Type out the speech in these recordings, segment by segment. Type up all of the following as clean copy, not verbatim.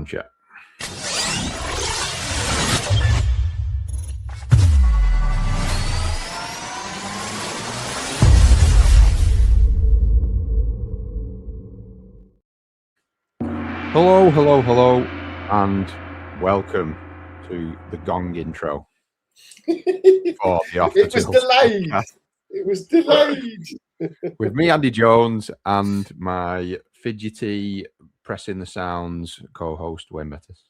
Sound check. Hello, and welcome to the gong intro. It was delayed. Podcast. It was delayed. With me, Andy Jones, and my fidgety, pressing the sounds co-host, Wayne Bettess.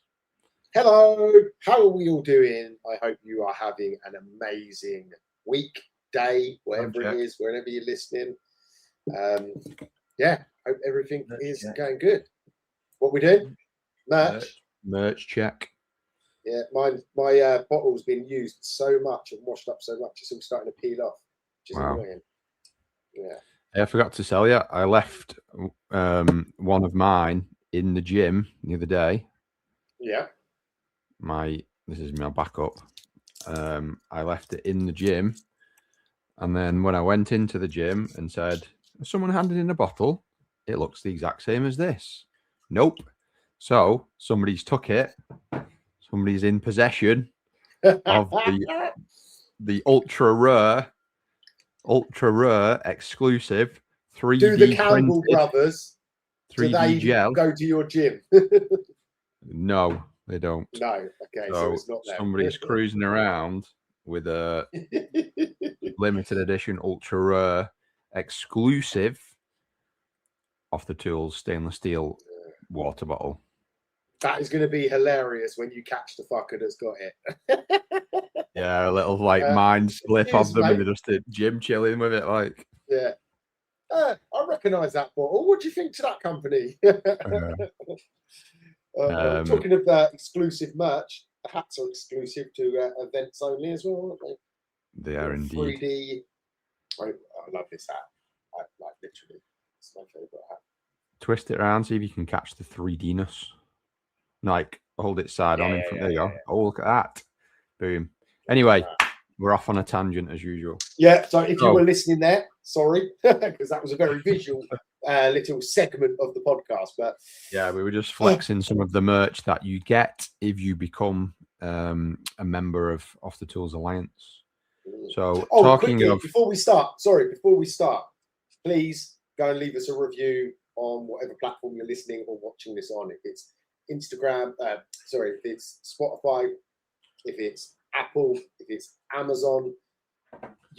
Hello. How are we all doing? I hope you are having an amazing week, day, whatever it is, wherever you're listening. Hope everything is going good. What we doing? Merch check. Yeah, my bottle's been used so much and washed up so much, it's all starting to peel off, which is annoying. Yeah. I forgot to tell you, I left one of mine in the gym the other day. Yeah. This is my backup. I left it in the gym, and then when I went into the gym and said, "Someone handed in a bottle, it looks the exact same as this." Nope. So somebody's took it. Somebody's in possession of the ultra rare, exclusive 3D Do the Campbell printed brothers 3D gel. Go to your gym? No, they don't. No. Okay, so it's not them. Somebody's cruising around with a limited edition ultra rare exclusive Off the Tools stainless steel water bottle. That is going to be hilarious when you catch the fucker that's got it. Yeah, a little mind slip of them, and they're just at gym chilling with it. Yeah. I recognise that bottle. What do you think to that company? Talking of exclusive merch, the hats are exclusive to events only as well, aren't they? They are indeed. 3D. I love this hat. Literally, it's my favourite hat. Twist it around, see if you can catch the 3D-ness. Hold it side on in front. There you go. Oh, look at that. Boom. Anyway, we're off on a tangent as usual. Yeah, so if you were listening there, sorry, because that was a very visual little segment of the podcast. But yeah, we were just flexing some of the merch that you get if you become a member of Off the Tools Alliance. So before we start, please go and leave us a review on whatever platform you're listening or watching this on. If it's Instagram, if it's Spotify, if it's Apple, if it's Amazon,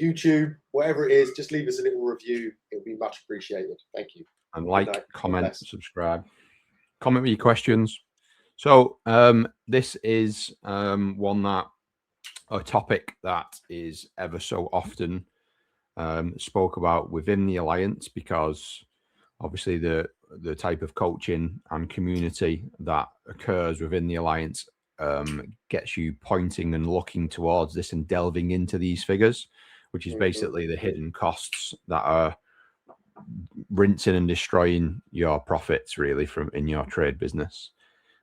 YouTube, whatever it is, just leave us a little review. It'll be much appreciated. Thank you. And comment, subscribe. Comment with your questions. So this is a topic that is ever so often spoke about within the Alliance, because obviously the type of coaching and community that occurs within the Alliance gets you pointing and looking towards this and delving into these figures, which is basically the hidden costs that are rinsing and destroying your profits really in your trade business.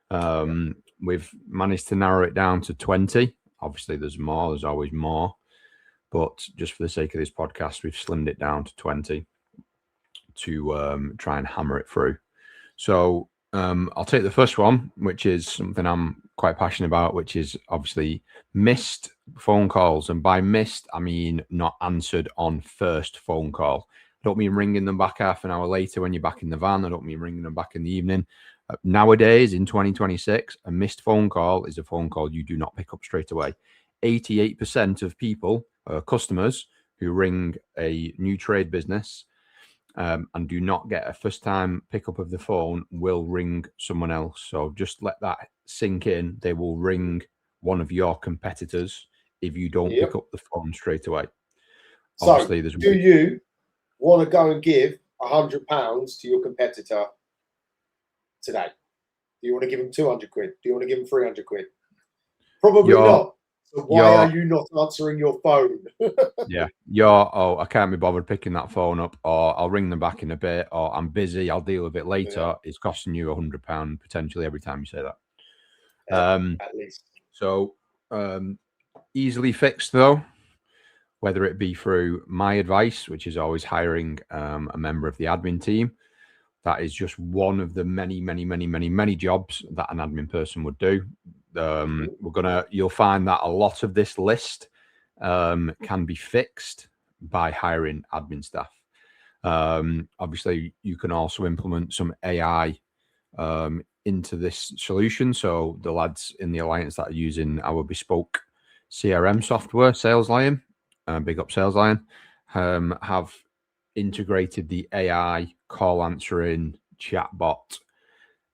We've managed to narrow it down to 20. Obviously there's always more, but just for the sake of this podcast, we've slimmed it down to 20 to try and hammer it through. So I'll take the first one, which is something I'm quite passionate about, which is obviously missed phone calls. And by missed, I mean not answered on first phone call. I don't mean ringing them back half an hour later when you're back in the van. I don't mean ringing them back in the evening. Nowadays, in 2026, a missed phone call is a phone call you do not pick up straight away. 88% of people, customers who ring a new trade business and do not get a first-time pickup of the phone will ring someone else. So just let that sink in. They will ring one of your competitors if you don't pick up the phone straight away. Obviously, do you want to go and give £100 to your competitor today? Do you want to give him 200 quid? Do you want to give him 300 quid? Probably not. So why are you not answering your phone? Yeah. I can't be bothered picking that phone up, or I'll ring them back in a bit, or I'm busy, I'll deal with it later. Yeah. It's costing you £100 potentially every time you say that. At least. So easily fixed though, whether it be through my advice, which is always hiring a member of the admin team, That is just one of the many jobs that an admin person would do. You'll find that a lot of this list can be fixed by hiring admin staff. Obviously, you can also implement some AI into this solution. So the lads in the Alliance that are using our bespoke CRM software, Sales Lion, big up Sales Lion, have integrated the AI call answering chatbot,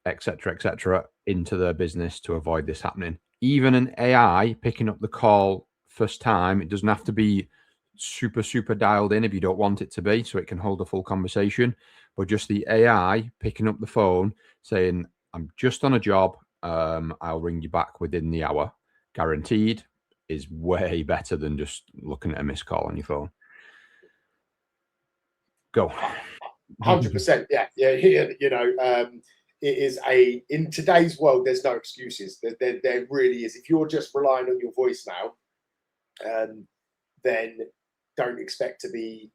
etc., into their business to avoid this happening. Even an AI picking up the call first time, it doesn't have to be super dialed in if you don't want it to be, so it can hold a full conversation. But just the AI picking up the phone, saying, "I'm just on a job. I'll ring you back within the hour," guaranteed, is way better than just looking at a missed call on your phone. Go. 100%. Yeah. You know, it is in today's world, there's no excuses. There really is. If you're just relying on your voicemail, then don't expect to be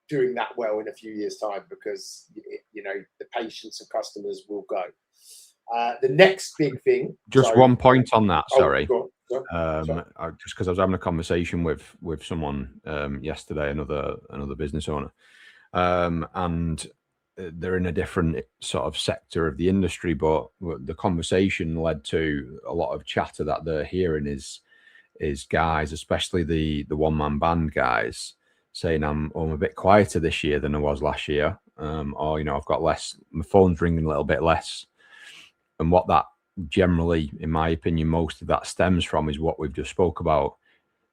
doing that well in a few years' time, because you know the patience of customers will go. The next big thing. Just one point on that. Sorry. Sorry. Just because I was having a conversation with someone yesterday, another business owner, and they're in a different sort of sector of the industry, but the conversation led to a lot of chatter that they're hearing is guys, especially the one-man band guys, saying I'm a bit quieter this year than I was last year, or you know, I've got less, my phone's ringing a little bit less. And what that generally, in my opinion, most of that stems from is what we've just spoke about.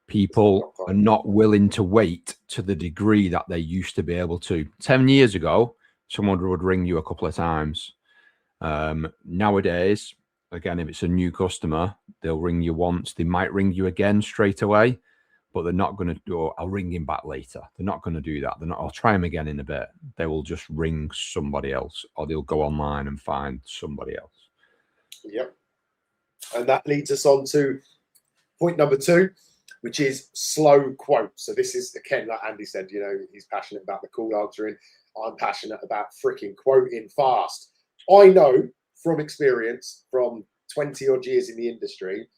People are not willing to wait to the degree that they used to be able to. 10 years ago, someone would ring you a couple of times. Nowadays, again, if it's a new customer, they'll ring you once. They might ring you again straight away, but they're not going to do, I'll ring him back later. They're not going to do that. I'll try him again in a bit. They will just ring somebody else, or they'll go online and find somebody else. Yep. And that leads us on to point number 2, which is slow quotes. So this is, again, like Andy said, you know, he's passionate about the call answering. I'm passionate about freaking quoting fast. I know from experience, from 20 odd years in the industry,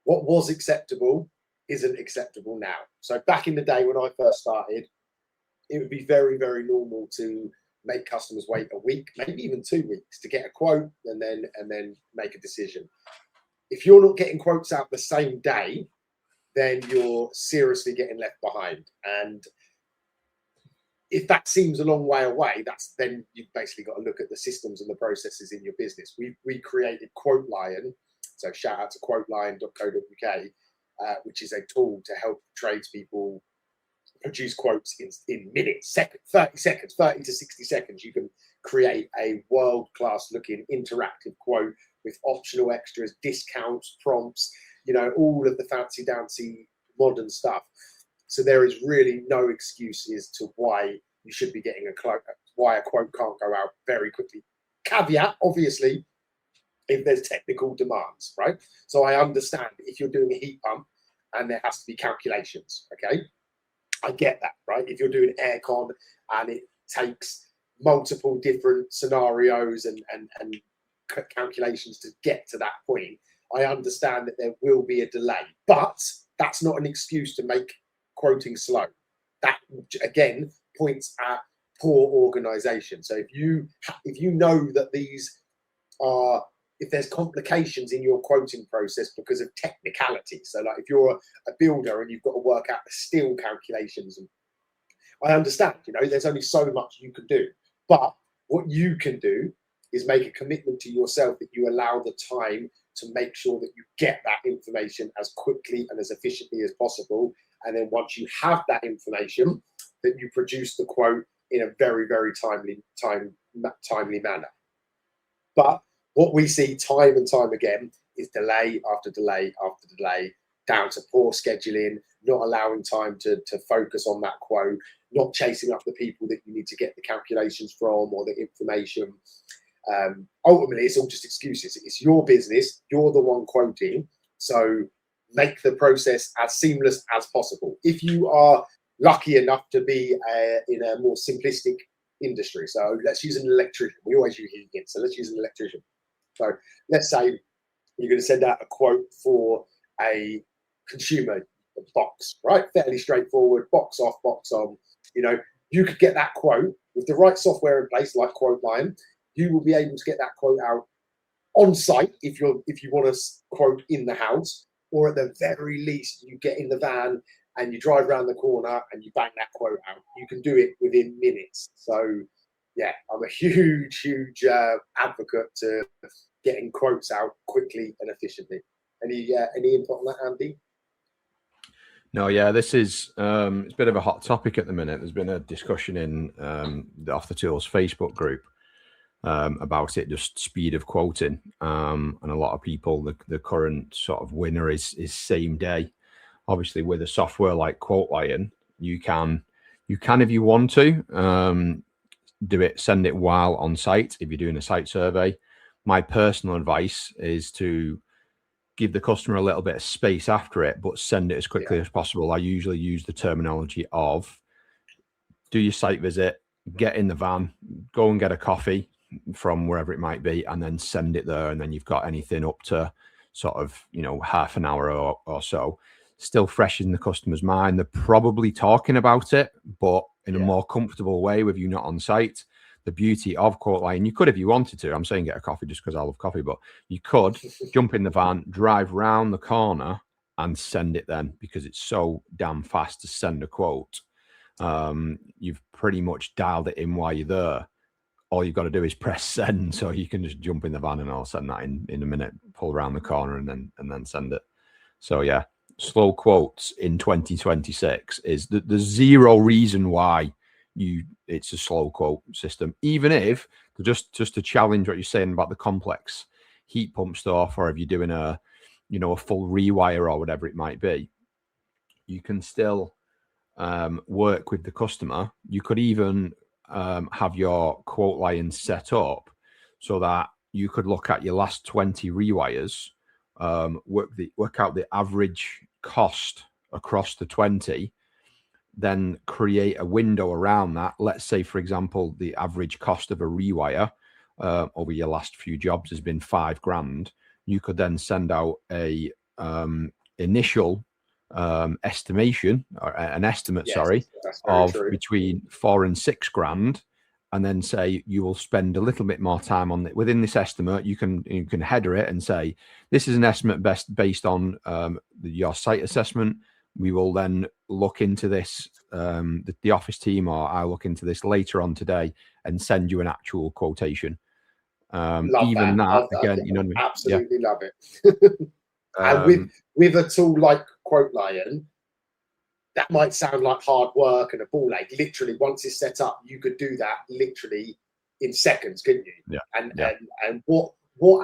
what was acceptable isn't acceptable now. So back in the day when I first started, it would be very normal to make customers wait a week, maybe even 2 weeks to get a quote and then make a decision. If you're not getting quotes out the same day, then you're seriously getting left behind. And if that seems a long way away, then you've basically got to look at the systems and the processes in your business. We created Quote Lion, so shout out to quotelion.co.uk, which is a tool to help tradespeople produce quotes in minutes, 30 to 60 seconds. You can create a world-class looking interactive quote with optional extras, discounts, prompts, you know, all of the fancy dancy modern stuff. So there is really no excuses to why you should be getting why a quote can't go out very quickly. Caveat, obviously, if there's technical demands, right? So I understand if you're doing a heat pump and there has to be calculations, okay? I get that, right? If you're doing aircon and it takes multiple different scenarios and calculations to get to that point, I understand that there will be a delay, but that's not an excuse to make quoting slow. That again points at poor organization. So if you know that if there's complications in your quoting process because of technicality, so like if you're a builder and you've got to work out the steel calculations, and I understand, you know, there's only so much you can do, but what you can do is make a commitment to yourself that you allow the time to make sure that you get that information as quickly and as efficiently as possible. And then once you have that information, that you produce the quote in a very timely manner. But what we see time and time again is delay after delay after delay, down to poor scheduling, not allowing time to focus on that quote, not chasing up the people that you need to get the calculations from or the information. Ultimately, it's all just excuses. It's your business. You're the one quoting. So make the process as seamless as possible. If you are lucky enough to be in a more simplistic industry. So let's use an electrician. We always use heating, so let's use an electrician. So let's say you're going to send out a quote for a consumer box, right? Fairly straightforward, box off, box on. You know, you could get that quote with the right software in place, like Quoteline. You will be able to get that quote out on site if you want to quote in the house, or at the very least, you get in the van and you drive around the corner and you bang that quote out. You can do it within minutes. So, yeah, I'm a huge advocate to getting quotes out quickly and efficiently. Any input on that, Andy? No, yeah, this is it's a bit of a hot topic at the minute. There's been a discussion in the Off the Tools Facebook group about it, just speed of quoting, and a lot of people, the current sort of winner is same day. Obviously, with a software like Quoteline, you can if you want to do it, send it while on site if you're doing a site survey. My personal advice is to give the customer a little bit of space after it, but send it as quickly as possible. I usually use the terminology of do your site visit, get in the van, go and get a coffee from wherever it might be, and then send it there. And then you've got anything up to sort of, half an hour or so still fresh in the customer's mind. They're probably talking about it, but in a more comfortable way with you not on site. The beauty of Quoteline, you could, if you wanted to, I'm saying get a coffee just because I love coffee, but you could jump in the van, drive round the corner and send it then, because it's so damn fast to send a quote. You've pretty much dialed it in while you're there. All you've got to do is press send, so you can just jump in the van and I'll send that in a minute, pull around the corner and then send it. So yeah, slow quotes in 2026 is there's zero reason why it's a slow quote system, even if just to challenge what you're saying about the complex heat pump stuff, or if you're doing a full rewire or whatever it might be, you can still work with the customer. You could even have your Quoteline set up so that you could look at your last 20 rewires, work out the average cost across the 20, then create a window around that. Let's say, for example, the average cost of a rewire over your last few jobs has been $5,000. You could then send out a initial estimation, or an estimate, of between $4,000 and $6,000, and then say you will spend a little bit more time on it within this estimate. You can header it and say this is an estimate based on your site assessment. We will then look into this, the office team, or I'll look into this later on today and send you an actual quotation. Even that again, you know what I mean? Absolutely love it. And with a tool like Quoteline, that might sound like hard work and a ball ache. Literally, once it's set up, you could do that literally in seconds, couldn't you? Yeah. And what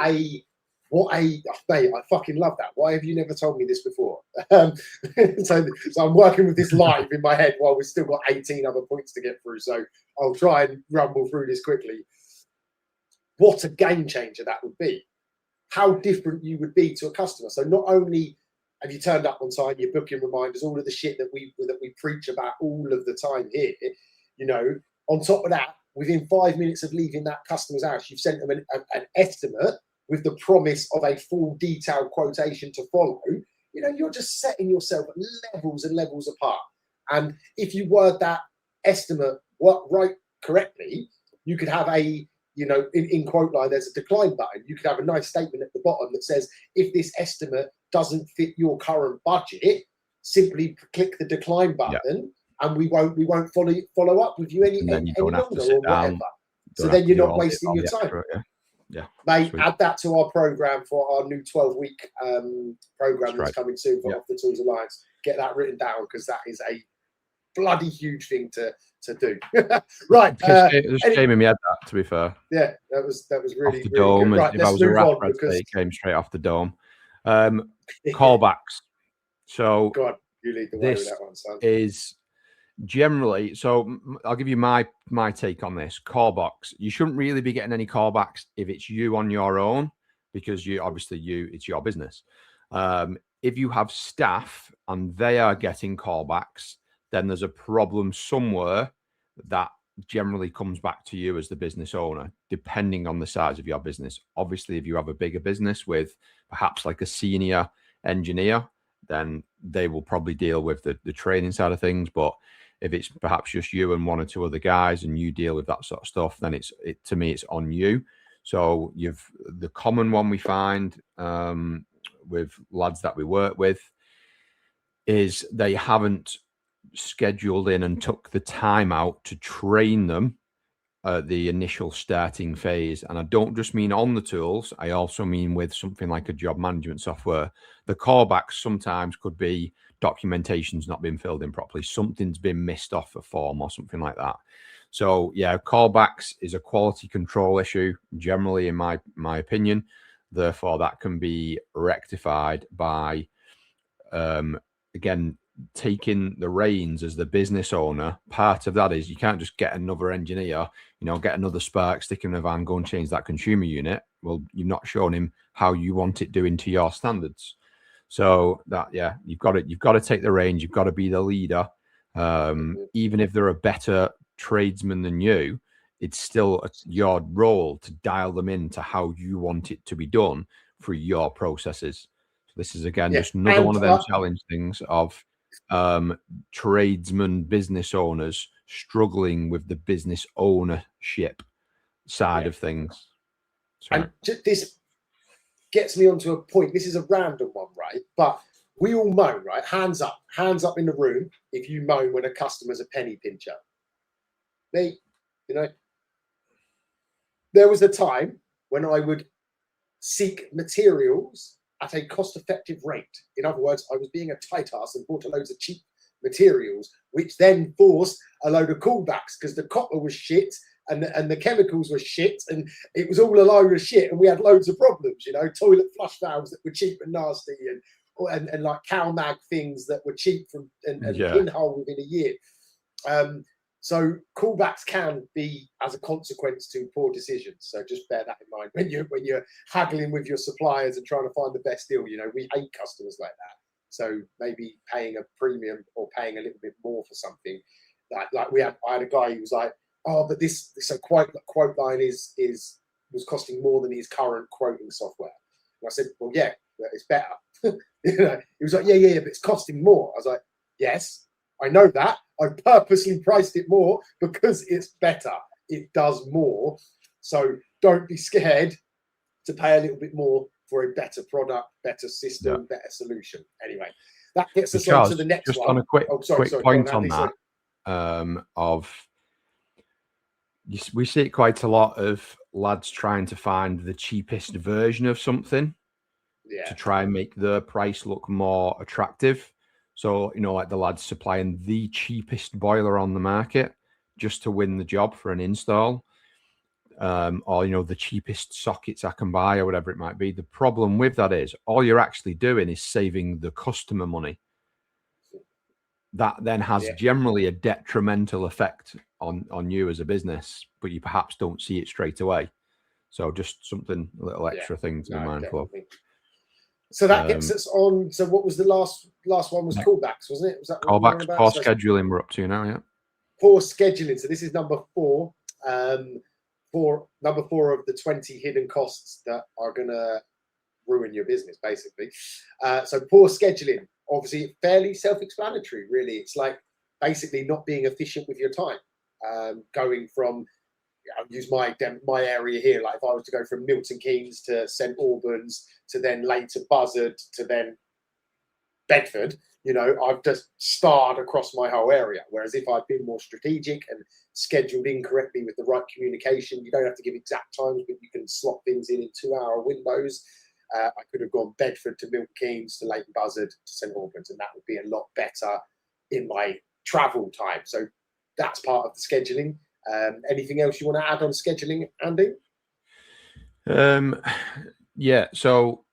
a mate, I fucking love that. Why have you never told me this before? So I'm working with this live in my head while we've still got 18 other points to get through. So I'll try and rumble through this quickly. What a game changer that would be. How different you would be to a customer. So not only have you turned up on time, your booking reminders, all of the shit that we preach about all of the time here, on top of that, within 5 minutes of leaving that customer's house, you've sent them an estimate with the promise of a full detailed quotation to follow. You're just setting yourself levels and levels apart. And if you word that estimate right correctly, you could have in Quoteline, there's a decline button. You could have a nice statement at the bottom that says, if this estimate doesn't fit your current budget, simply click the decline button, and we won't follow up with you any longer or whatever. So then you're not wasting your time. Yeah, mate, add that to our program for our new 12-week program that's coming soon for Off the Tools Alliance. Get that written down, because that is a bloody huge thing to do. Right, it just came in my head, that, to be fair. Yeah, that was really, off the dome. Good. Right, if I was a rapper, it came straight off the dome. Callbacks. So go on, you lead the way with that one, son. Is generally, so I'll give you my take on this. Callbacks, you shouldn't really be getting any callbacks if it's you on your own, because it's your business. If you have staff and they are getting callbacks, then there's a problem somewhere that generally comes back to you as the business owner, depending on the size of your business. Obviously, if you have a bigger business with perhaps like a senior engineer, then they will probably deal with the training side of things. But if it's perhaps just you and one or two other guys and you deal with that sort of stuff, then to me, it's on you. So the common one we find with lads that we work with is they haven't scheduled in and took the time out to train them at the initial starting phase. And I don't just mean on the tools, I also mean with something like a job management software. The callbacks sometimes could be documentation's not been filled in properly, something's been missed off a form or something like that. So yeah, callbacks is a quality control issue generally, in my opinion. Therefore, that can be rectified by again, taking the reins as the business owner. Part of that is you can't just get another engineer, get another spark, stick him in a van, go and change that consumer unit. Well, you've not shown him how you want it doing to your standards. So that, yeah, you've got to take the reins. You've got to be the leader. Even if they're a better tradesman than you, it's still your role to dial them into how you want it to be done through your processes. So this is again just another one of them challenge things of tradesmen, business owners struggling with the business ownership side of things. Sorry. And this gets me onto a point. This is a random one, right? But we all moan, right? Hands up in the room if you moan when a customer's a penny pincher. There was a time when I would seek materials at a cost-effective rate. In other words, I was being a tight ass and bought loads of cheap materials, which then forced a load of callbacks because the copper was shit and the chemicals were shit and it was all a load of shit and we had loads of problems, toilet flush valves that were cheap and nasty and like cow mag things that were cheap and pinhole within a year. So callbacks can be as a consequence to poor decisions. So just bear that in mind when you're haggling with your suppliers and trying to find the best deal. We hate customers like that. So maybe paying a premium or paying a little bit more for something. I had a guy who was like, "Oh, but this quote line was costing more than his current quoting software." And I said, "Well, yeah, it's better." He was like, "Yeah, but it's costing more." I was like, "Yes, I know that. I purposely priced it more because it's better. It does more. So don't be scared to pay a little bit more for a better product, better system, better solution." Anyway, that gets us on to the next one. Just on a quick point on that, we see it quite a lot of lads trying to find the cheapest version of something to try and make the price look more attractive. So, like the lads supplying the cheapest boiler on the market just to win the job for an install, or, the cheapest sockets I can buy or whatever it might be. The problem with that is all you're actually doing is saving the customer money. That then has generally a detrimental effect on you as a business, but you perhaps don't see it straight away. So just a little extra thing to be mindful of. So that gets us on. So what was the last one? Was callbacks, wasn't it? Was that callbacks? Poor scheduling. We're up to now, yeah. Poor scheduling. So this is number 4. Number 4 of the 20 hidden costs that are gonna ruin your business, basically. So poor scheduling. Obviously, fairly self-explanatory. Really, it's like basically not being efficient with your time. Going from I'll use my area here. Like if I was to go from Milton Keynes to St Albans to then later Buzzard to then Bedford, I've just starred across my whole area. Whereas if I'd been more strategic and scheduled incorrectly with the right communication, you don't have to give exact times, but you can slot things in 2-hour windows. I could have gone Bedford to Milton Keynes to Leighton Buzzard to St Albans, and that would be a lot better in my travel time. So that's part of the scheduling. Anything else you want to add on scheduling, Andy? Yeah. So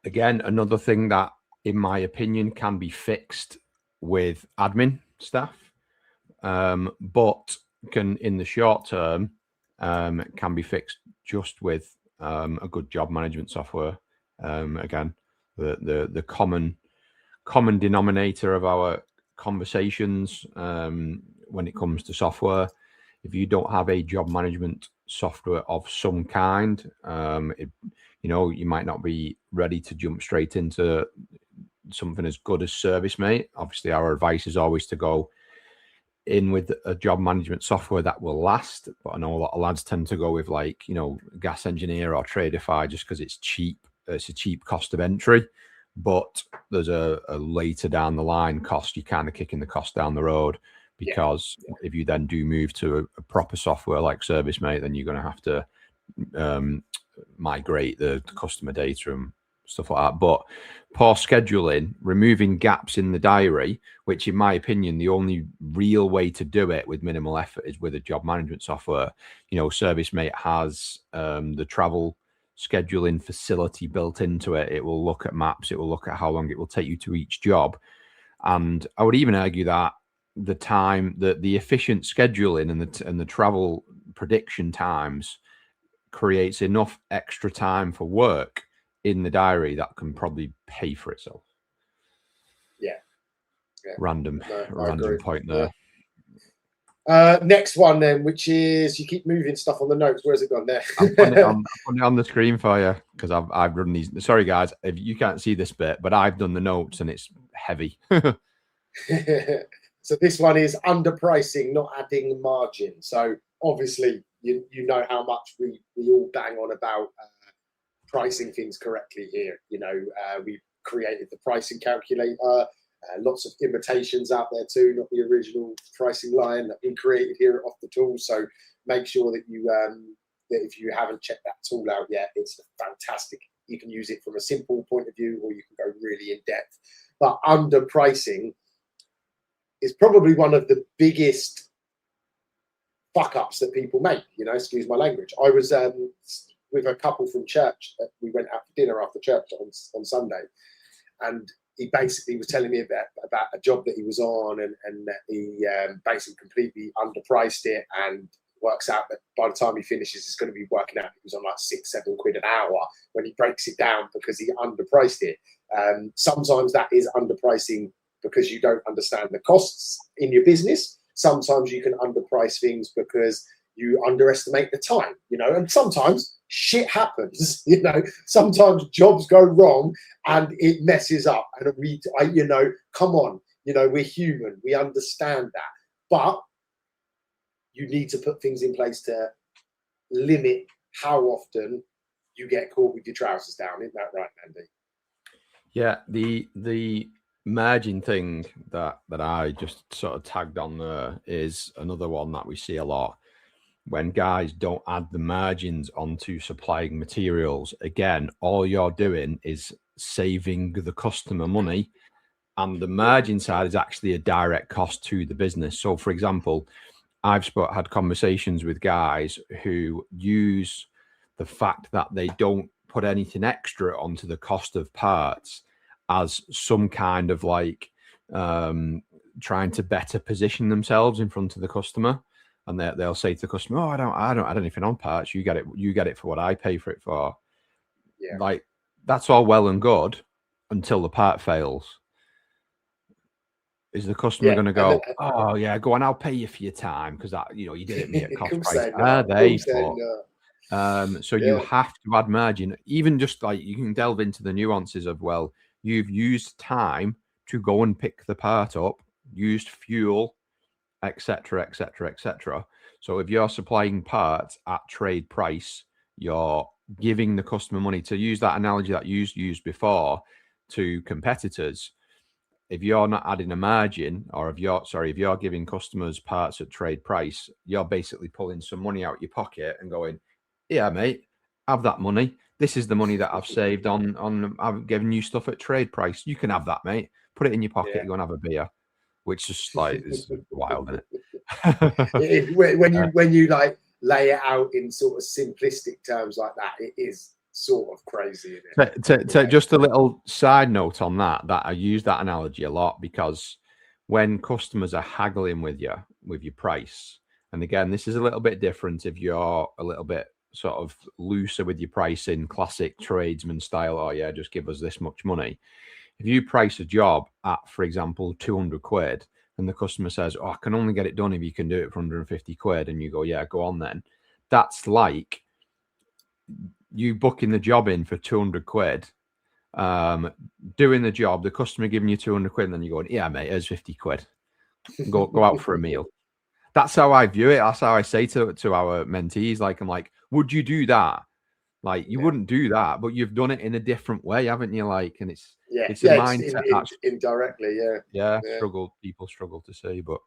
again, another thing that, in my opinion, can be fixed with admin staff, but can, in the short term, can be fixed just with a good job management software. Again, the common denominator of our conversations when it comes to software if you don't have a job management software of some kind, you might not be ready to jump straight into something as good as ServiceMate. Obviously, our advice is always to go in with a job management software that will last. But I know a lot of lads tend to go with Gas Engineer or Tradeify just because it's cheap. It's a cheap cost of entry, but there's a later down the line cost. You're kind of kicking the cost down the road, because if you then do move to a proper software like ServiceMate, then you're going to have to migrate the customer data and stuff like that. But poor scheduling, removing gaps in the diary, which in my opinion, the only real way to do it with minimal effort is with a job management software. ServiceMate has the travel scheduling facility built into it. It will look at maps. It will look at how long it will take you to each job. And I would even argue that the time, the efficient scheduling and the travel prediction times creates enough extra time for work in the diary that can probably pay for itself. Random point there. Next one then, which is, you keep moving stuff on the notes. Where's it gone there? I'm putting it on the screen for you because I've run these. Sorry guys, if you can't see this bit, but I've done the notes and it's heavy. So this one is underpricing, not adding margin. So obviously you know how much we all bang on about pricing things correctly here. We've created the pricing calculator. Lots of imitations out there too, not the original pricing line that we created here at Off the Tools. So make sure that you that if you haven't checked that tool out yet, it's fantastic. You can use it from a simple point of view, or you can go really in depth. But underpricing is probably one of the biggest fuck ups that people make. Excuse my language. I was with a couple from church. We went out for dinner after church on Sunday, and he basically was telling me about a job that he was on, and that he basically completely underpriced it, and works out that by the time he finishes, it's going to be working out he was on like £6-7 an hour when he breaks it down because he underpriced it. Sometimes that is underpricing because you don't understand the costs in your business. Sometimes you can underprice things because you underestimate the time, and sometimes shit happens, sometimes jobs go wrong and it messes up. And come on, we're human, we understand that, but you need to put things in place to limit how often you get caught with your trousers down. Isn't that right, Andy? Yeah, the merging thing that I just sort of tagged on there is another one that we see a lot. When guys don't add the margins onto supplying materials, again, all you're doing is saving the customer money, and the margin side is actually a direct cost to the business. So, for example, I've had conversations with guys who use the fact that they don't put anything extra onto the cost of parts as some kind of trying to better position themselves in front of the customer. And they'll say to the customer, "Oh, I don't add anything on parts. You get it for what I pay for it for." Yeah. That's all well and good until the part fails. Is the customer going to go, "Oh yeah, go on, I'll pay you for your time because that you did it me at cost price." So you have to add margin. Even just you can delve into the nuances of, well, you've used time to go and pick the part up, used fuel, etc., etc., etc. So if you're supplying parts at trade price, you're giving the customer money. To use that analogy that you used before to competitors, if you're not adding a margin, or if you're giving customers parts at trade price, you're basically pulling some money out your pocket and going, "Yeah, mate, have that money. This is the money that I've saved on I've given you stuff at trade price. You can have that, mate. Put it in your pocket, go and have a beer." Which is is wild, isn't it? when you lay it out in sort of simplistic terms like that, it is sort of crazy, isn't it? Just a little side note on that I use that analogy a lot, because when customers are haggling with your price, and again, this is a little bit different if you're a little bit sort of looser with your pricing, classic tradesman style, "Oh yeah, just give us this much money." If you price a job at, for example, £200, and the customer says, "Oh, I can only get it done if you can do it for 150 quid," and you go, "Yeah, go on then." That's like you booking the job in for 200 quid, doing the job, the customer giving you 200 quid, and then you go, "Yeah, mate, here's 50 quid. Go out for a meal." That's how I view it. That's how I say to our mentees. Like, I'm like, would you do that? Like, you wouldn't do that, but you've done it in a different way, haven't you? Like, and it's a mindset. Indirectly, People struggle to see, but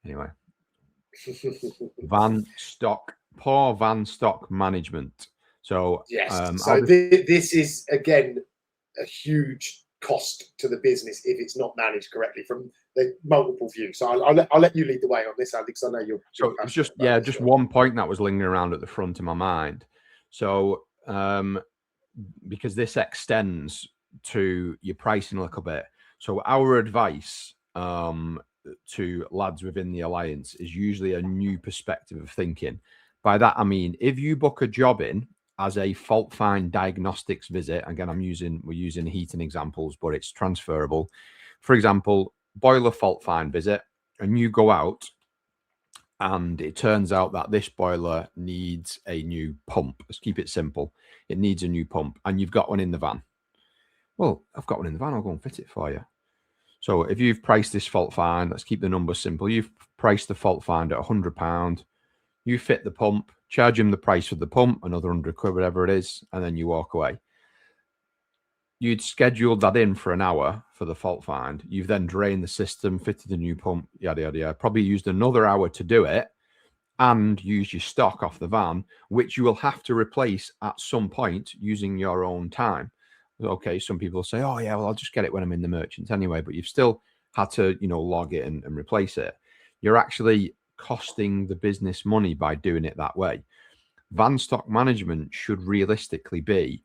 anyway. Poor van stock management. So yes, this is again a huge cost to the business if it's not managed correctly from the multiple views. So I'll let you lead the way on this, Andy, because I know you're. So it's just one point that was lingering around at the front of my mind. So because this extends to your pricing a little bit. So our advice to lads within the alliance is usually a new perspective of thinking. By that I mean, if you book a job in as a fault find diagnostics visit, again we're using heating examples, but it's transferable. For example, boiler fault find visit, and you go out and it turns out that this boiler needs a new pump. Let's keep it simple. It needs a new pump, and you've got one in the van. Well, I've got one in the van. I'll go and fit it for you. So if you've priced this fault find, let's keep the numbers simple. You've priced the fault find at £100. You fit the pump, charge him the price for the pump, another 100 quid, whatever it is, and then you walk away. You'd scheduled that in for an hour for the fault find. You've then drained the system, fitted a new pump, yada, yada, yada. Probably used another hour to do it and use your stock off the van, which you will have to replace at some point using your own time. Okay, some people say, "Oh, yeah, well, I'll just get it when I'm in the merchant anyway," but you've still had to, log it and replace it. You're actually costing the business money by doing it that way. Van stock management should realistically be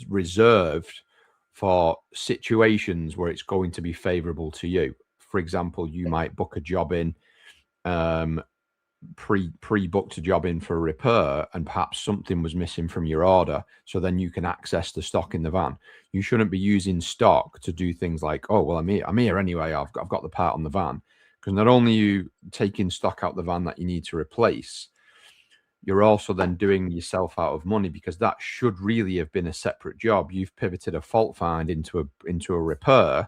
reserved for situations where it's going to be favorable to you. For example, you might book a job in, pre-booked a job in for a repair, and perhaps something was missing from your order, so then you can access the stock in the van. You shouldn't be using stock to do things like, "Oh, well, I'm here anyway, I've got the part on the van," because not only are you taking stock out the van that you need to replace, you're also then doing yourself out of money, because that should really have been a separate job. You've pivoted a fault find into a repair,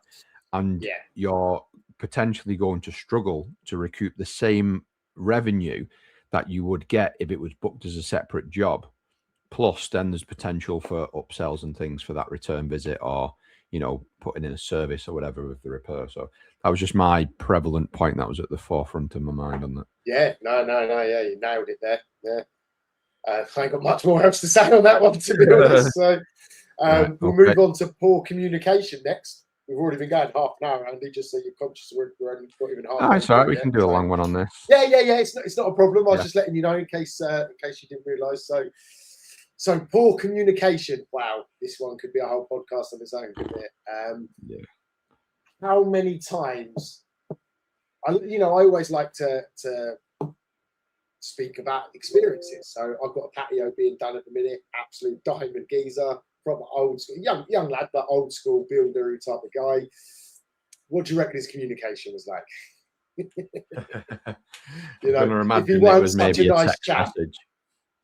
and you're potentially going to struggle to recoup the same revenue that you would get if it was booked as a separate job. Plus, then there's potential for upsells and things for that return visit, or putting in a service or whatever with the repair. So that was just my prevalent point that was at the forefront of my mind on that. Yeah, no, you nailed it there. Yeah, I ain't got much more else to say on that one, to be honest. So we'll move on to poor communication next. We've already been going half an hour, Andy, just so you're conscious we're only not even half. Oh, it's all right. We can do a long one on this. Yeah. It's not a problem. I was just letting you know in case you didn't realise. So poor communication. Wow, this one could be a whole podcast on its own, couldn't it? How many times? I always like to speak about experiences. So I've got a patio being done at the minute. Absolute diamond geezer. Proper old school, young lad, but old school builder type of guy. What do you reckon his communication was like? If he weren't such a nice chap,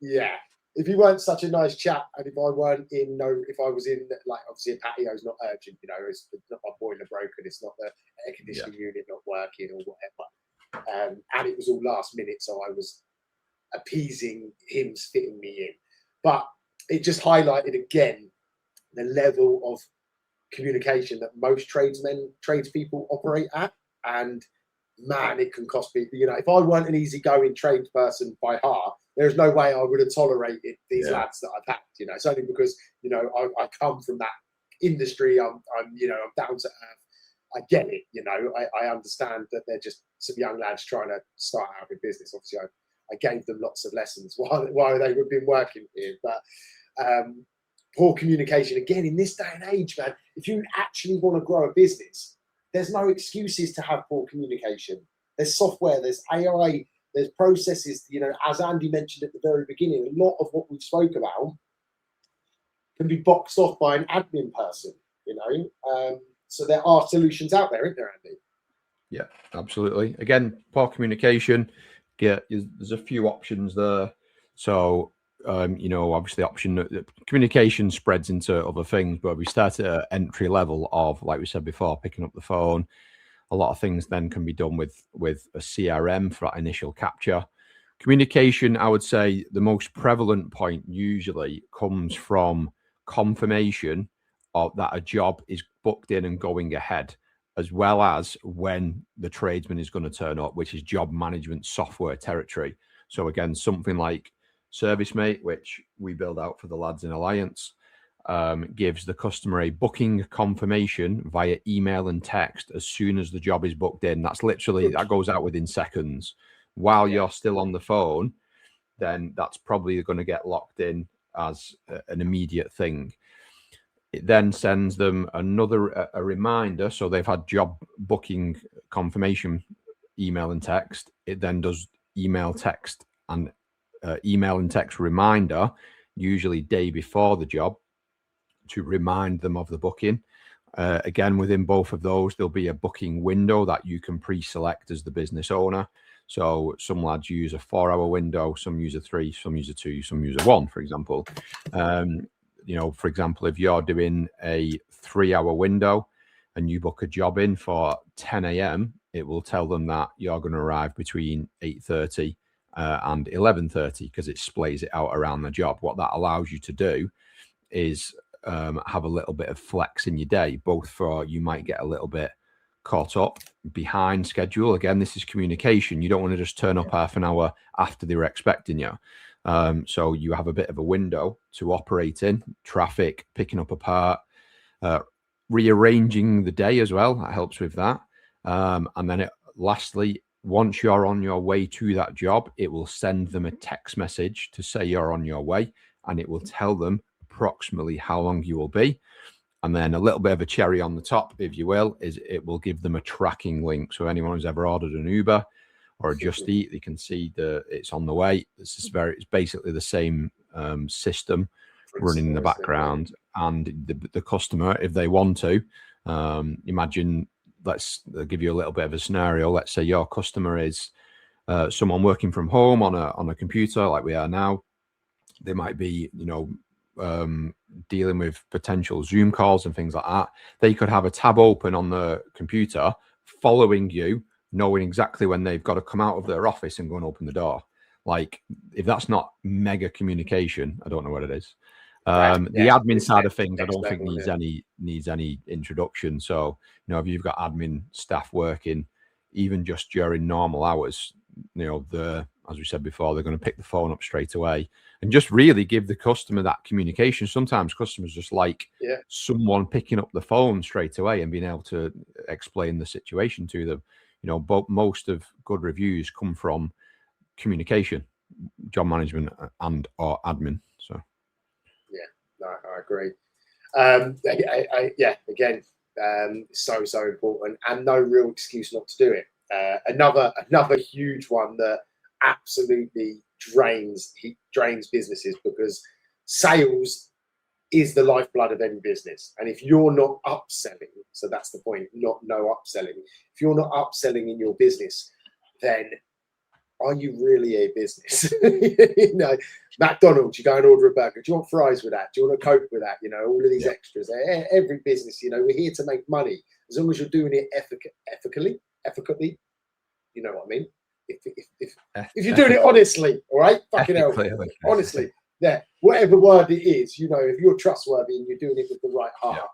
if he weren't such a nice chap, and if I was in, like, obviously a patio is not urgent, it's not my boiler broken, it's not the air conditioning unit not working or whatever, and it was all last minute, so I was appeasing him, fitting me in, but it just highlighted again the level of communication that most tradespeople operate at. And man, it can cost people. If I weren't an easygoing tradesperson by heart, there's no way I would have tolerated these lads that I've had. It's only because I come from that industry. I'm down to earth. I get it. I understand that they're just some young lads trying to start out in business. Obviously, I gave them lots of lessons while they have been working here, but poor communication again in this day and age, man. If you actually want to grow a business, there's no excuses to have poor communication. There's software, there's AI, there's processes. As Andy mentioned at the very beginning, a lot of what we spoke about can be boxed off by an admin person. So there are solutions out there, isn't there, Andy? Yeah, absolutely. Again, poor communication. There's a few options there. So, obviously communication spreads into other things, but we start at entry level of, like we said before, picking up the phone. A lot of things then can be done with a CRM for that initial capture. Communication, I would say the most prevalent point usually comes from confirmation of that a job is booked in and going ahead, as well as when the tradesman is going to turn up, which is job management software territory. So again, something like ServiceMate, which we build out for the lads in Alliance, gives the customer a booking confirmation via email and text as soon as the job is booked in. That's literally, that goes out within seconds. While you're still on the phone, then that's probably going to get locked in as an immediate thing. It then sends them a reminder. So they've had job booking confirmation email and text. It then does email, text reminder, usually day before the job, to remind them of the booking. Again, within both of those, there'll be a booking window that you can pre-select as the business owner. So some lads use a 4-hour window, some use a 3, some use a 2, some use a 1, for example. For example, if you're doing a 3-hour window and you book a job in for 10 a.m., it will tell them that you're going to arrive between 8:30 and 11:30 because it splays it out around the job. What that allows you to do is have a little bit of flex in your day, both for you might get a little bit caught up behind schedule. Again, this is communication. You don't want to just turn up half an hour after they were expecting you. So you have a bit of a window to operate in, traffic, picking up a part, rearranging the day as well. That helps with that. And then lastly, once you're on your way to that job, it will send them a text message to say you're on your way, and it will tell them approximately how long you will be. And then a little bit of a cherry on the top, if you will, is it will give them a tracking link. So anyone who's ever ordered an Uber or a Just Eat, they can see it's on the way. It's basically the same system running in the background. And the customer, if they want to, imagine, I'll give you a little bit of a scenario. Let's say your customer is someone working from home on a computer like we are now. They might be, dealing with potential Zoom calls and things like that. They could have a tab open on the computer following you, knowing exactly when they've got to come out of their office and go and open the door. Like, if that's not mega communication, I don't know what it is. The admin side of things, I don't think needs any introduction. So, if you've got admin staff working, even just during normal hours, as we said before, they're going to pick the phone up straight away and just really give the customer that communication. Sometimes customers just like someone picking up the phone straight away and being able to explain the situation to them. But most of good reviews come from communication, job management, and or admin. So, I agree. Again, so important, and no real excuse not to do it. Another huge one that absolutely drains businesses, because sales is the lifeblood of any business. And if you're not upselling, so that's the point, no upselling. If you're not upselling in your business, then are you really a business? McDonald's, you go and order a burger. Do you want fries with that? Do you want a Coke with that? All of these extras. Every business, we're here to make money. As long as you're doing it ethically, you know what I mean? If you're doing it honestly, all right? Fucking hell. Honestly. Yeah. Whatever word it is, if you're trustworthy and you're doing it with the right heart,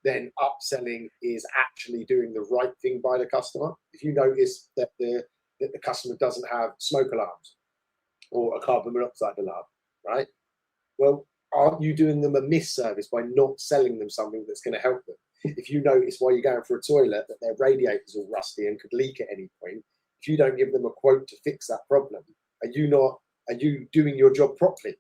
then upselling is actually doing the right thing by the customer. If you notice that the customer doesn't have smoke alarms or a carbon monoxide alarm, right? Well, aren't you doing them a misservice by not selling them something that's going to help them? If you notice while you're going for a toilet that their radiator's all rusty and could leak at any point, if you don't give them a quote to fix that problem, are you doing your job properly?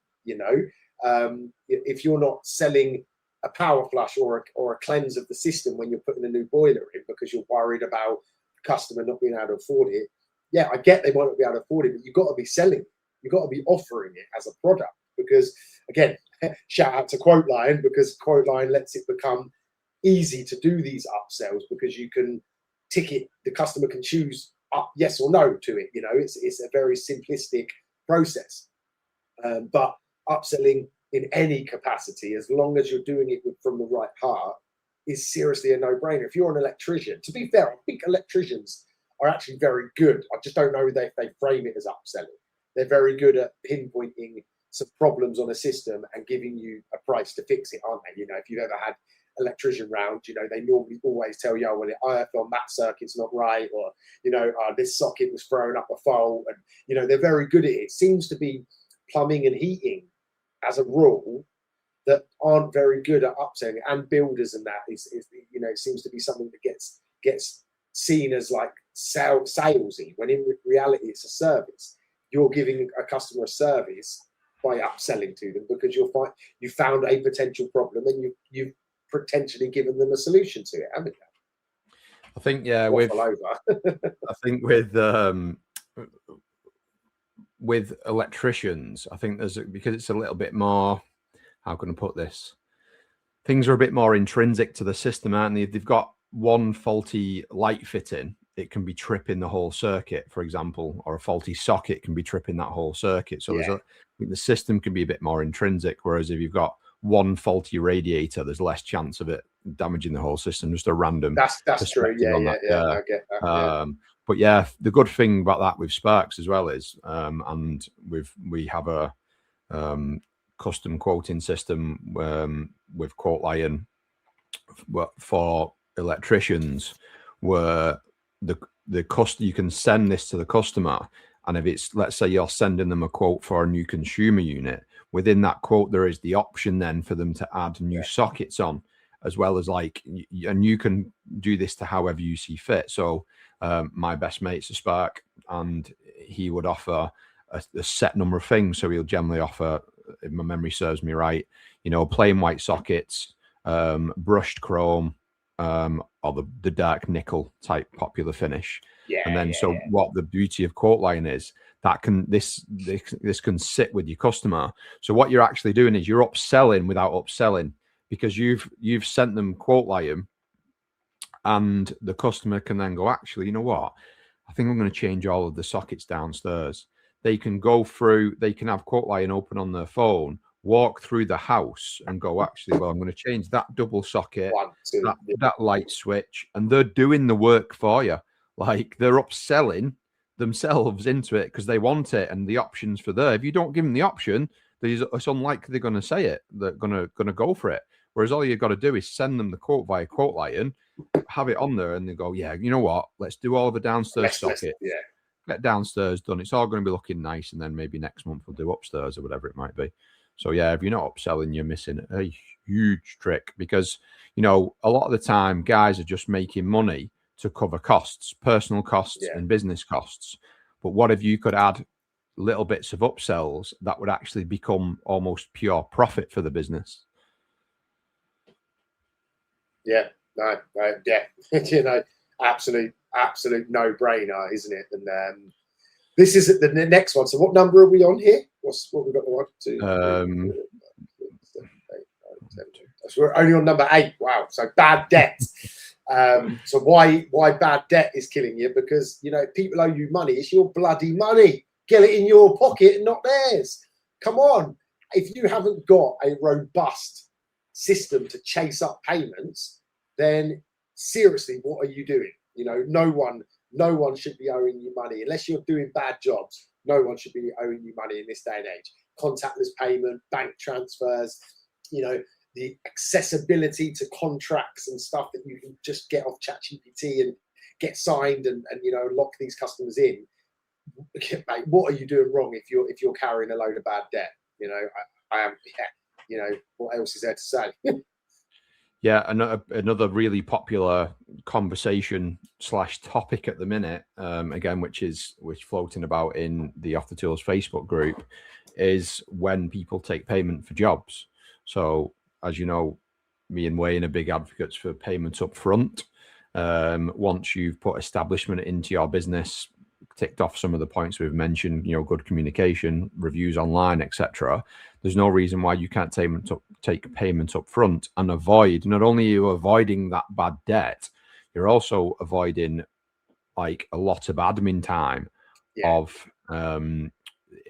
If you're not selling a power flush or a cleanse of the system when you're putting a new boiler in because you're worried about the customer not being able to afford it, yeah, I get they might not be able to afford it, but you've got to be selling it. You've got to be offering it as a product, because, again, shout out to Quote Line, because Quote Line lets it become easy to do these upsells because you can tick it. The customer can choose up yes or no to it. You know, it's a very simplistic process. But upselling in any capacity, as long as you're doing it from the right heart, is seriously a no-brainer. If you're an electrician, to be fair, I think electricians are actually very good. I just don't know if they frame it as upselling. They're very good at pinpointing some problems on a system and giving you a price to fix it, aren't they? You know, if you've ever had electrician round, you know, they normally always tell you, oh, well, on that circuit's not right, or, you know, this socket was throwing up a fault. And, you know, they're very good at it. It seems to be plumbing and heating as a rule that aren't very good at upselling, and builders, and that is you know, it seems to be something that gets seen as like salesy, when in reality it's a service. You're giving a customer a service by upselling to them because you found a potential problem and you've potentially given them a solution to it, haven't you? I think I think with electricians, I think because it's a little bit more, how can I put this? Things are a bit more intrinsic to the system, aren't they? If they've got one faulty light fitting, it can be tripping the whole circuit, for example, or a faulty socket can be tripping that whole circuit. So I think the system can be a bit more intrinsic, whereas if you've got one faulty radiator, there's less chance of it damaging the whole system. Just a random. That's true. Yeah. I get that. But yeah, the good thing about that with Sparks as well is, and we have a custom quoting system with Quote Lion for electricians, where the cost, you can send this to the customer, and if it's, let's say you're sending them a quote for a new consumer unit, within that quote there is the option then for them to add new sockets on, as well as like, and you can do this to however you see fit. So my best mate's a Spark, and he would offer a set number of things. So he'll generally offer, if my memory serves me right, you know, plain white sockets, brushed chrome, or the dark nickel type popular finish. What the beauty of Quote Line is, that this can sit with your customer. So what you're actually doing is you're upselling without upselling, because you've sent them Quote Line, and the customer can then go, actually, you know what, I think I'm going to change all of the sockets downstairs. They can go through, they can have Quote Line open on their phone, walk through the house and go, actually, well, I'm going to change that double socket, that light switch, and they're doing the work for you. Like, they're upselling themselves into it because they want it, and the options for there. If you don't give them the option, it's unlikely they're going to say it. They're going to go for it. Whereas all you've got to do is send them the quote via Quote Line, have it on there, and they go, yeah, you know what? Let's do all the downstairs sockets. Yeah. Get downstairs done. It's all going to be looking nice, and then maybe next month we'll do upstairs or whatever it might be. So yeah, if you're not upselling, you're missing a huge trick, because, you know, a lot of the time guys are just making money to cover costs, personal costs and business costs. But what if you could add little bits of upsells that would actually become almost pure profit for the business? Yeah, you know, absolute no-brainer, isn't it? And this is the next one. So what number are we on here? What we got? 1, 2, 3, so we're only on number 8. Wow. So bad debt. So why bad debt is killing you? Because, you know, people owe you money. It's your bloody money. Get it in your pocket and not theirs. Come on. If you haven't got a robust system to chase up payments, then seriously, what are you doing? You know, no one should be owing you money unless you're doing bad jobs. No one should be owing you money in this day and age. Contactless payment, bank transfers, you know, the accessibility to contracts and stuff that you can just get off ChatGPT and get signed and you know, lock these customers in. Mate, what are you doing wrong if you're carrying a load of bad debt? You know, I am. Yeah, you know, what else is there to say? Yeah, another really popular conversation / topic at the minute, again, which floating about in the Off the Tools Facebook group, is when people take payment for jobs. So, as you know, me and Wayne are big advocates for payment up front. Once you've put establishment into your business, ticked off some of the points we've mentioned, good communication, reviews online, etc. There's no reason why you can't take payment up front and avoid, not only are you avoiding that bad debt, you're also avoiding like a lot of admin time of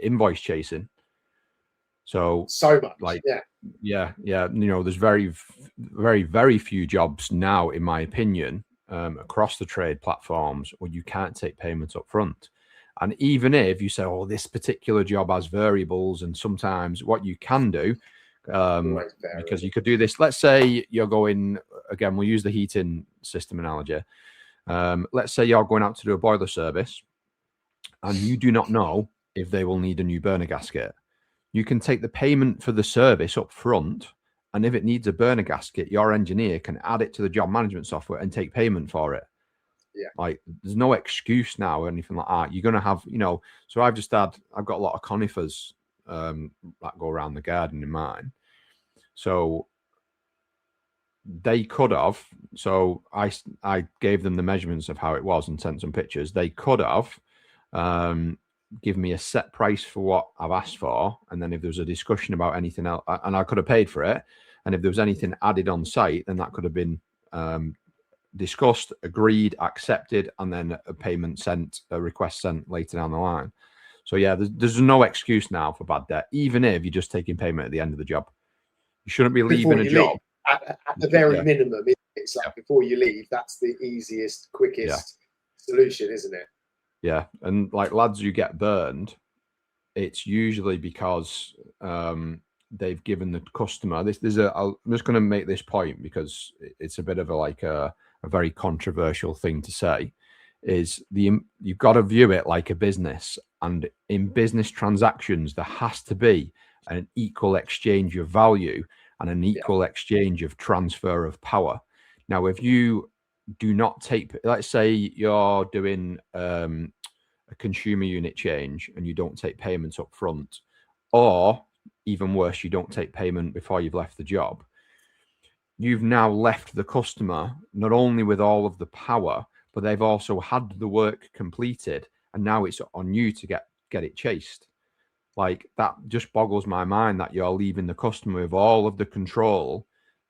invoice chasing. So much, like, yeah. There's very, very, very few jobs now, in my opinion, across the trade platforms where you can't take payments up front. And even if you say, oh, this particular job has variables, and sometimes what you can do, because you could do this, let's say you're going, again, we'll use the heating system analogy. Let's say you're going out to do a boiler service and you do not know if they will need a new burner gasket. You can take the payment for the service up front, and if it needs a burner gasket, your engineer can add it to the job management software and take payment for it. Yeah. Like, there's no excuse now or anything like that. You're going to have, so I've got a lot of conifers that go around the garden in mine. So they could have, so I gave them the measurements of how it was and sent some pictures. They could have give me a set price for what I've asked for, and then if there was a discussion about anything else, and I could have paid for it, and if there was anything added on site, then that could have been discussed, agreed, accepted, and then a payment sent, a request sent later down the line. So yeah, there's no excuse now for bad debt, even if you're just taking payment at the end of the job. You shouldn't be leaving a job. At the very minimum, it's like before you leave, that's the easiest, quickest solution, isn't it? Yeah, and like lads who get burned, it's usually because they've given the customer I'm just going to make this point because it's a bit of a very controversial thing to say, is you've got to view it like a business, and in business transactions there has to be an equal exchange of value and an equal exchange of transfer of power. Now, if you do not take, let's say you're doing a consumer unit change and you don't take payments up front, or even worse, you don't take payment before you've left the job, you've now left the customer not only with all of the power, but they've also had the work completed, and now it's on you to get it chased. Like, that just boggles my mind that you're leaving the customer with all of the control.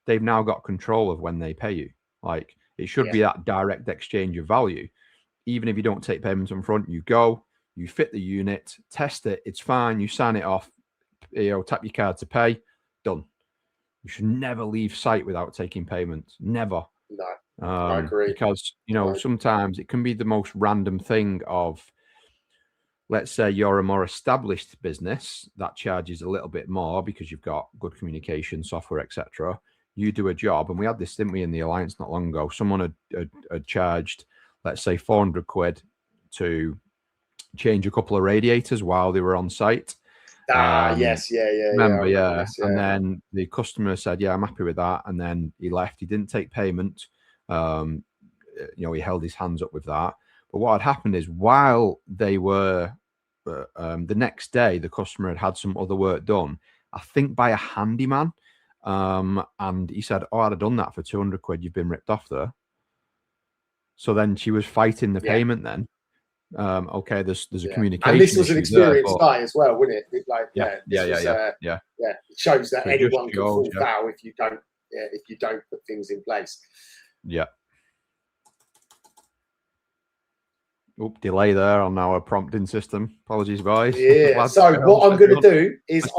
They've now got control of when they pay you. Like, it should be that direct exchange of value. Even if you don't take payments up front, you go, you fit the unit, test it, it's fine, you sign it off, tap your card to pay, done. You should never leave site without taking payments. Never. No, I agree. Because, sometimes it can be the most random thing of, let's say you're a more established business that charges a little bit more because you've got good communication software, etc. You do a job, and we had this, didn't we, in the Alliance not long ago? Someone had charged, let's say, 400 quid to change a couple of radiators while they were on site. Yes. Remember, And then the customer said, yeah, I'm happy with that. And then he left. He didn't take payment. He held his hands up with that. But what had happened is, while they were, the next day, the customer had some other work done, I think by a handyman. And he said, oh, I'd have done that for 200 quid. You've been ripped off there. So then she was fighting the payment then. Okay, there's a communication. And this was an experienced guy as well, wasn't it? Yeah. It shows that anyone can fall foul if you don't put things in place. Yeah. Oop, delay there on our prompting system. Apologies, guys. Yeah. So what I'm going to do is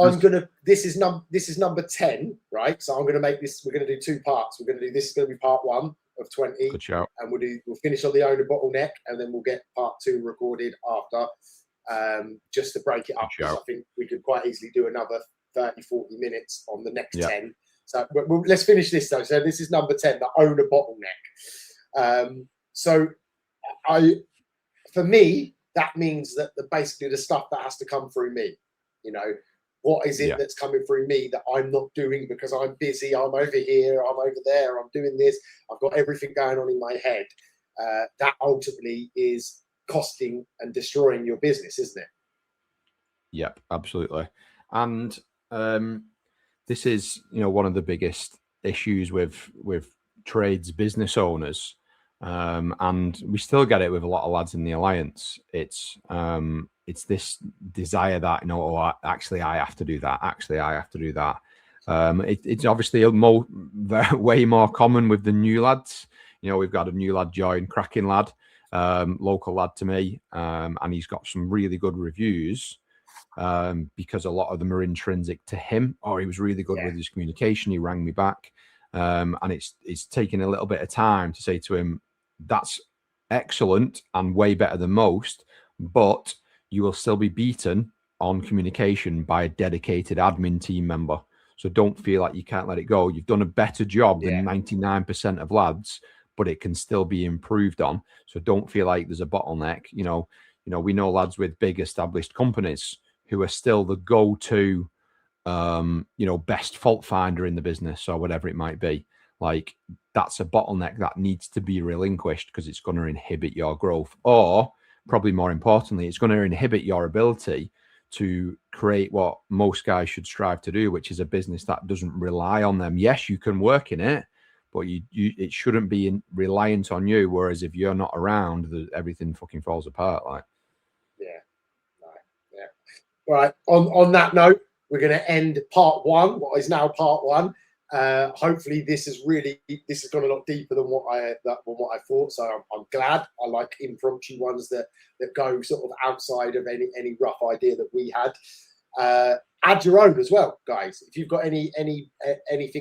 this is number 10, right? So I'm going to make this. We're going to do two parts. We're going to do this. Is going to be part 1 of 20. Good shout. And we'll finish on the owner bottleneck, and then we'll get part 2 recorded after, just to break it up. I think we could quite easily do another 30, 40 minutes on the next 10. So let's finish this though. So this is number 10, the owner bottleneck. For me, that means that basically the stuff that has to come through me, what is it that's coming through me that I'm not doing because I'm busy, I'm over here, I'm over there, I'm doing this, I've got everything going on in my head. That ultimately is costing and destroying your business, isn't it? Yep, absolutely. And this is, one of the biggest issues with trades business owners. And we still get it with a lot of lads in the alliance. It's this desire that, you know, oh, actually I have to do that. Actually, I have to do that. It's obviously way more common with the new lads. You know, we've got a new lad join, cracking lad, local lad to me, and he's got some really good reviews because a lot of them are intrinsic to him. Oh, he was really good with his communication. He rang me back, and it's taking a little bit of time to say to him, that's excellent and way better than most, but you will still be beaten on communication by a dedicated admin team member. So don't feel like you can't let it go. You've done a better job than 99% of lads, but it can still be improved on. So don't feel like there's a bottleneck. You know, we know lads with big established companies who are still the go-to, best fault finder in the business or whatever it might be. Like, that's a bottleneck that needs to be relinquished because it's going to inhibit your growth, or probably more importantly, it's going to inhibit your ability to create what most guys should strive to do, which is a business that doesn't rely on them. Yes, you can work in it, but it shouldn't be reliant on you. Whereas if you're not around, everything fucking falls apart. Like, All right. On that note, we're going to end part one. What is now part one. Hopefully, this has gone a lot deeper than what I thought. So I'm glad. I like impromptu ones that go sort of outside of any rough idea that we had. Add your own as well, guys. If you've got anything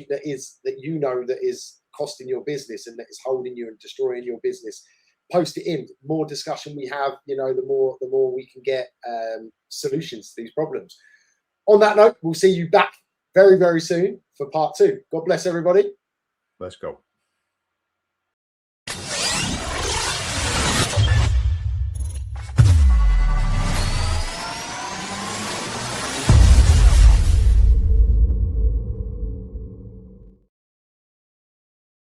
that is costing your business and that is holding you and destroying your business, post it in. The more discussion we have, the more we can get solutions to these problems. On that note, we'll see you back very, very soon for part two. God bless everybody. Let's go.